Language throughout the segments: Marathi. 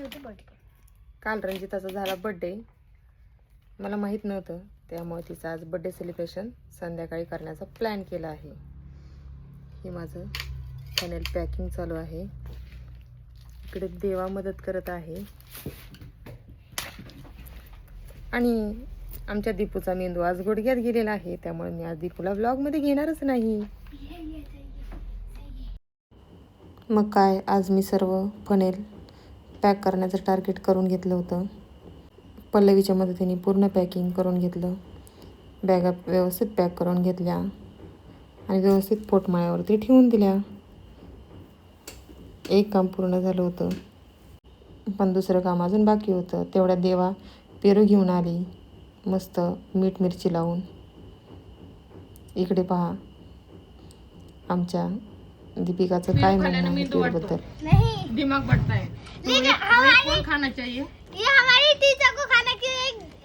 काल रंजिताचा झाला बड्डे, मला माहीत नव्हतं, त्यामुळे तिचं आज बड्डे सेलिब्रेशन संध्याकाळी करण्याचा प्लॅन केला आहे. हे माझं फनेल पॅकिंग चालू आहे. इकडे देवा मदत करत आहे आणि आमच्या दीपूचा मेंदू आज गुडघ्यात गेलेला आहे, त्यामुळे मी आज दीपूला व्लॉगमध्ये घेणारच नाही. मग काय, आज मी सर्व फनेल पॅक करण्याचं टार्गेट करून घेतलं होतं. पल्लवीच्या मदतीने पूर्ण पॅकिंग करून घेतलं. बॅगा व्यवस्थित पॅक करून घेतल्या आणि व्यवस्थित पोटमाळ्यावरती ठेवून दिल्या. एक काम पूर्ण झालं होतं, पण दुसरं काम अजून बाकी होतं. तेवढ्यात देवा पेरू घेऊन आली, मस्त मीठ मिरची लावून. इकडे पहा आमच्या दीपिकाचं काय म्हणणं आहे पेरूबद्दल. दिमाग बढ़ता है तो एक कौन खाना चाहिए? ये हमारी टीचर को खाना की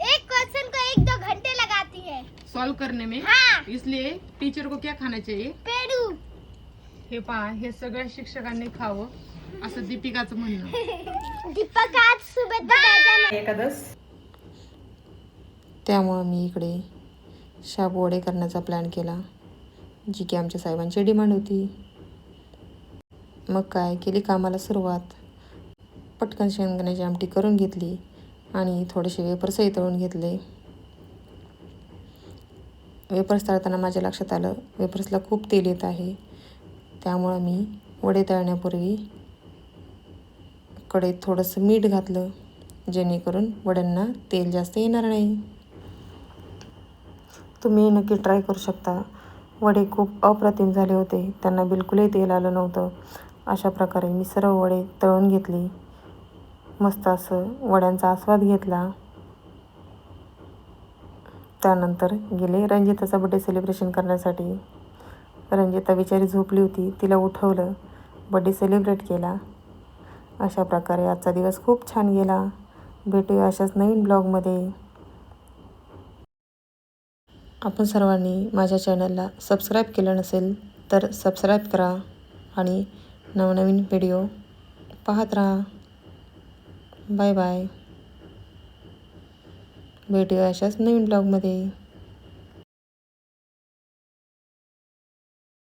एक क्वेश्चन को 1-2 घंटे लगाती है सॉल्व करने में. हाँ. इसलिए टीचर को क्या खाना चाहिए? पेरू. हे पहा, हे सगळ्या शिक्षकांनी खावं असं दीपिकाचं म्हणणं. दीपक आज सुबह एकादश, त्यामुळं मी इकडे शाबू वडे करण्याचा प्लॅन केला, जी की आमच्या साहेबांची डिमांड होती. मग काय, केली कामाला सुरुवात. पटकन शेंगदाण्याची आमटी करून घेतली आणि थोडेसे वेपर्सही तळून घेतले. वेपर्स तळताना माझ्या लक्षात आलं वेपर्सला खूप तेल येत आहे, त्यामुळं मी वडे तळण्यापूर्वी कढईत थोडंसं मीठ घातलं, जेणेकरून वड्यांना तेल जास्त येणार नाही. तुम्ही नक्की ट्राय करू शकता. वडे खूप अप्रतिम झाले होते, त्यांना बिलकुलही तेल आलं नव्हतं. अशा प्रकारे मी सर्व वडे तळून घेतली. मस्त असं वड्यांचा आस्वाद घेतला. त्यानंतर गेले रंजिताचा बड्डे सेलिब्रेशन करण्यासाठी. रंजिता बिचारी झोपली होती, तिला उठवलं, बड्डे सेलिब्रेट केला. अशा प्रकारे आजचा दिवस खूप छान गेला. भेटूया अशाच नवीन ब्लॉगमध्ये. आपण सर्वांनी माझ्या चॅनलला सबस्क्राईब केलं नसेल तर सबस्क्राईब करा आणि नवनवीन व्हिडिओ पाहत राहा. Bye bye. भेटूया अशाच नवीन ब्लॉगमध्ये.